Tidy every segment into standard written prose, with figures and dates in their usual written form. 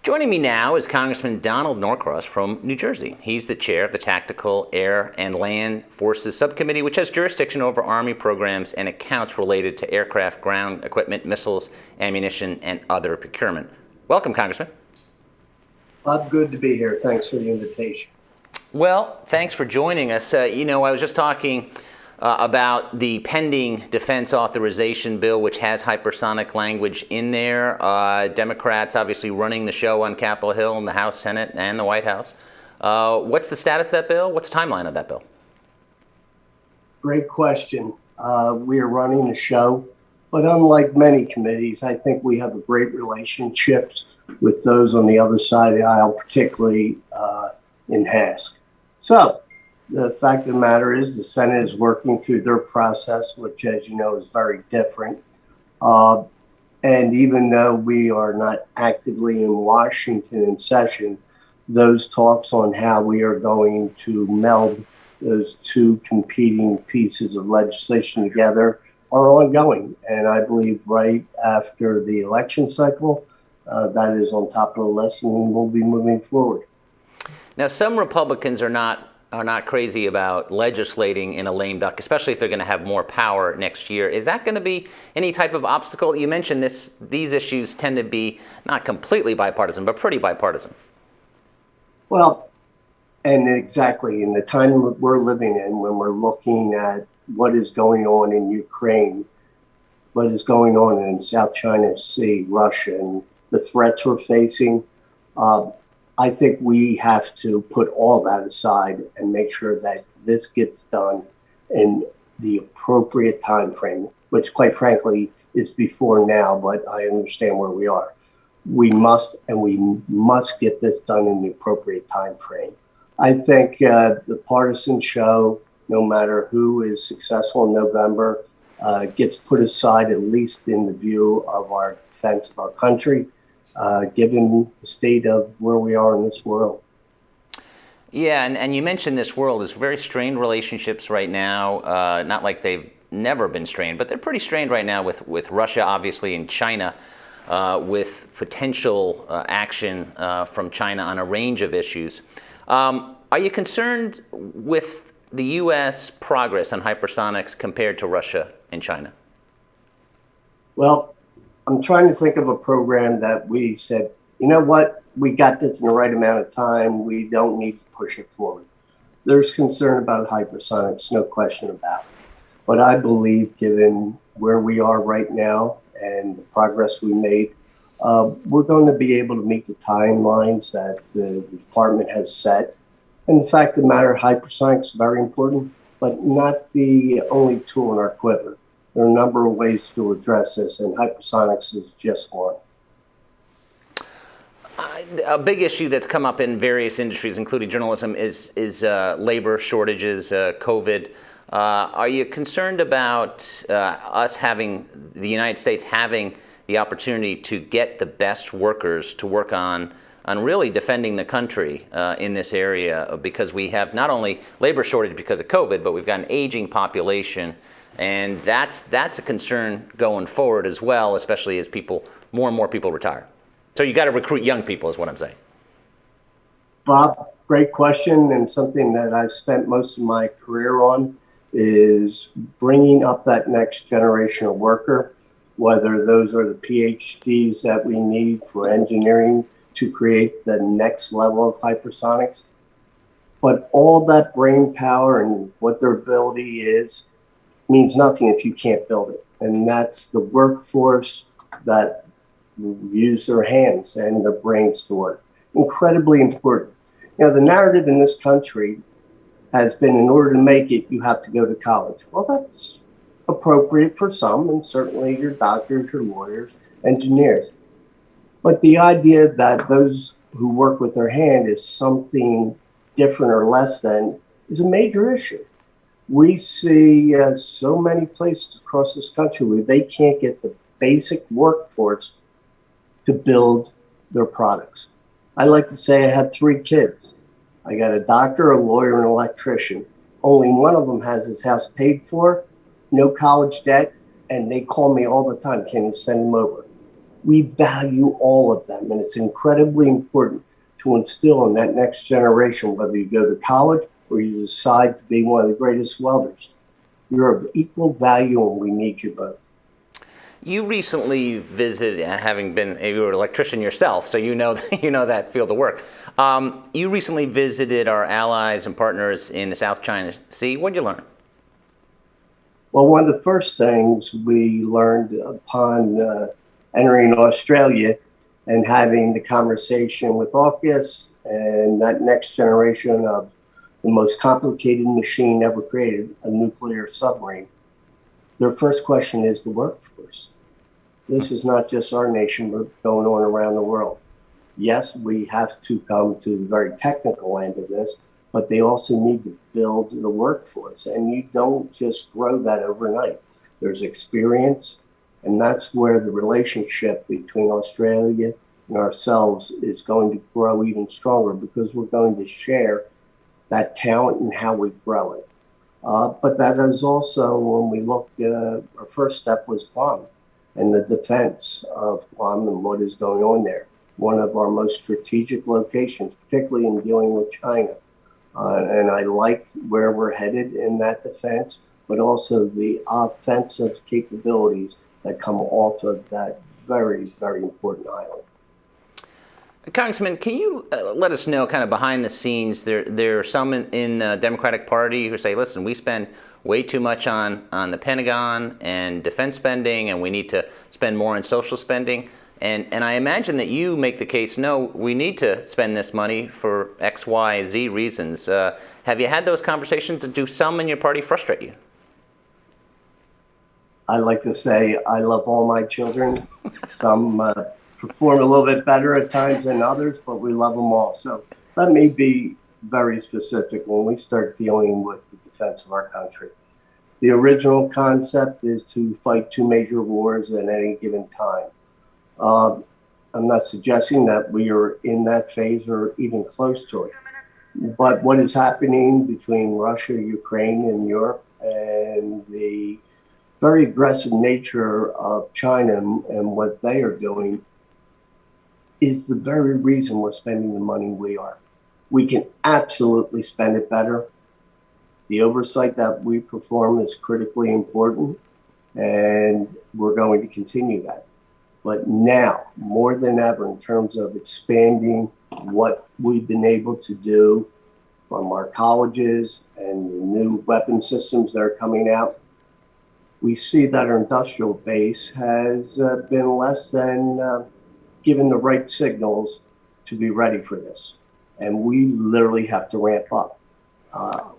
Joining me now is Congressman Donald Norcross from New Jersey. He's the chair of the Tactical Air and Land Forces Subcommittee, which has jurisdiction over Army programs and accounts related to aircraft, ground equipment, missiles, ammunition, and other procurement. Welcome, Congressman. Bob, good to be here. Thanks for the invitation. Well, thanks for joining us. I was just talking about the pending defense authorization bill, which has hypersonic language in there. Democrats obviously running the show on Capitol Hill in the House, Senate, and the White House. What's the status of that bill? What's the timeline of that bill? Great question. We are running the show, but unlike many committees, I think we have a great relationships with those on the other side of the aisle, particularly in HASC. So, the fact of the matter is the Senate is working through their process, which, as you know, is very different. And even though we are not actively in Washington in session, those talks on how we are going to meld those two competing pieces of legislation together are ongoing. And I believe right after the election cycle, that is on top of the list and we'll be moving forward. Now, some Republicans are not crazy about legislating in a lame duck, especially if they're going to have more power next year. Is that going to be any type of obstacle? You mentioned these issues tend to be not completely bipartisan, but pretty bipartisan. Well, and exactly in the time we're living in, when we're looking at what is going on in Ukraine, what is going on in South China Sea, Russia, and the threats we're facing, I think we have to put all that aside and make sure that this gets done in the appropriate time frame, which quite frankly is before now, but I understand where we are. We must get this done in the appropriate time frame. I think the partisan show, no matter who is successful in November, gets put aside, at least in the view of our defense of our country. Given the state of where we are in this world. Yeah, and you mentioned this world is very strained relationships right now, not like they've never been strained, but they're pretty strained right now with Russia, obviously, and China, with potential action from China on a range of issues. Are you concerned with the U.S. progress on hypersonics compared to Russia and China? Well, I'm trying to think of a program that we said, you know what, we got this in the right amount of time. We don't need to push it forward. There's concern about hypersonics, no question about it. But I believe given where we are right now and the progress we made, we're going to be able to meet the timelines that the department has set. And the fact of the matter, hypersonics is very important, but not the only tool in our quiver. There are a number of ways to address this, and hypersonics is just one. A big issue that's come up in various industries, including journalism, is labor shortages, COVID. Are you concerned about the United States having the opportunity to get the best workers to work on really defending the country in this area? Because we have not only labor shortage because of COVID, but we've got an aging population. And that's a concern going forward as well, especially as more and more people retire. So you got to recruit young people is what I'm saying. Bob, great question, and something that I've spent most of my career on is bringing up that next generation of worker, whether those are the PhDs that we need for engineering to create the next level of hypersonics. But all that brain power and what their ability is means nothing if you can't build it. And that's the workforce that use their hands and their brains to work. Incredibly important. You know, the narrative in this country has been in order to make it, you have to go to college. Well, that's appropriate for some, and certainly your doctors, your lawyers, engineers. But the idea that those who work with their hand is something different or less than is a major issue. We see so many places across this country where they can't get the basic workforce to build their products. I like to say I have 3 kids. I got a doctor, a lawyer, and an electrician. Only one of them has his house paid for, no college debt, and they call me all the time, can you send them over? We value all of them, and it's incredibly important to instill in that next generation, whether you go to college or you decide to be one of the greatest welders. You're of equal value, and we need you both. You recently visited, you were an electrician yourself, so you know that field of work. You recently visited our allies and partners in the South China Sea. What did you learn? Well, one of the first things we learned upon entering Australia and having the conversation with AUKUS and that next generation of the most complicated machine ever created, a nuclear submarine, their first question is the workforce. This is not just our nation, but going on around the world. Yes, we have to come to the very technical end of this, but they also need to build the workforce. And you don't just grow that overnight. There's experience, and that's where the relationship between Australia and ourselves is going to grow even stronger, because we're going to share that talent and how we grow it. But that is also, when we look, our first step was Guam and the defense of Guam and what is going on there. One of our most strategic locations, particularly in dealing with China. And I like where we're headed in that defense, but also the offensive capabilities that come off of that very, very important island. Congressman, can you let us know, kind of behind the scenes, there are some in the Democratic Party who say, listen, we spend way too much on the Pentagon and defense spending, and we need to spend more on social spending. And I imagine that you make the case, no, we need to spend this money for X, Y, Z reasons. Have you had those conversations, and do some in your party frustrate you? I like to say I love all my children. Some perform a little bit better at times than others, but we love them all. So let me be very specific when we start dealing with the defense of our country. The original concept is to fight two major wars at any given time. I'm not suggesting that we are in that phase or even close to it. But what is happening between Russia, Ukraine, and Europe, and the very aggressive nature of China and what they are doing, is the very reason we're spending the money we are. We can absolutely spend it better. The oversight that we perform is critically important, and we're going to continue that. But now, more than ever, in terms of expanding what we've been able to do from our colleges and the new weapon systems that are coming out, we see that our industrial base has been less than given the right signals to be ready for this. And we literally have to ramp up.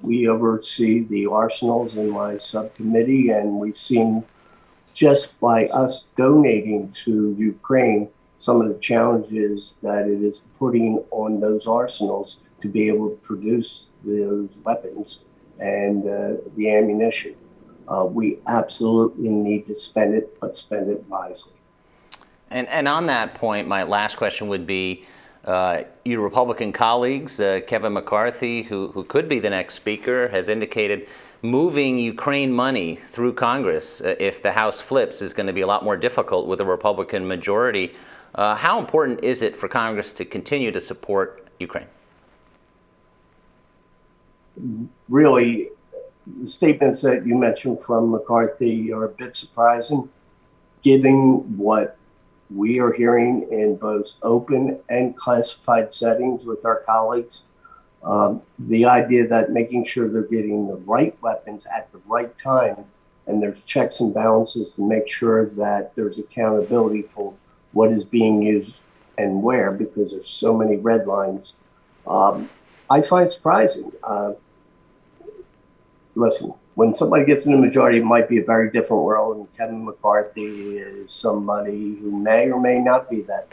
We oversee the arsenals in my subcommittee, and we've seen, just by us donating to Ukraine, some of the challenges that it is putting on those arsenals to be able to produce those weapons and the ammunition. We absolutely need to spend it, but spend it wisely. And on that point, my last question would be, your Republican colleagues, Kevin McCarthy, who could be the next speaker, has indicated moving Ukraine money through Congress, if the House flips, is going to be a lot more difficult with a Republican majority. How important is it for Congress to continue to support Ukraine? Really, the statements that you mentioned from McCarthy are a bit surprising, given what we are hearing in both open and classified settings with our colleagues. The idea that making sure they're getting the right weapons at the right time, and there's checks and balances to make sure that there's accountability for what is being used and where, because there's so many red lines, I find surprising. Listen, when somebody gets in the majority, it might be a very different world, and Kevin McCarthy is somebody who may or may not be that.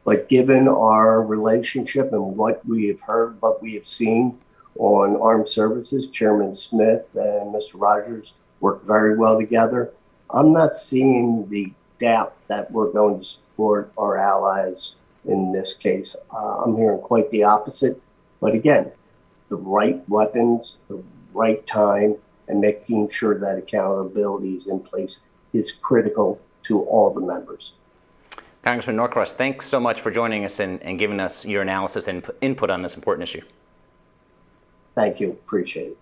But given our relationship and what we have heard, what we have seen on armed services, Chairman Smith and Mr. Rogers work very well together. I'm not seeing the doubt that we're going to support our allies in this case. I'm hearing quite the opposite. But again, the right weapons, the right time, and making sure that accountability is in place is critical to all the members. Congressman Norcross, thanks so much for joining us and giving us your analysis and input on this important issue. Thank you. Appreciate it.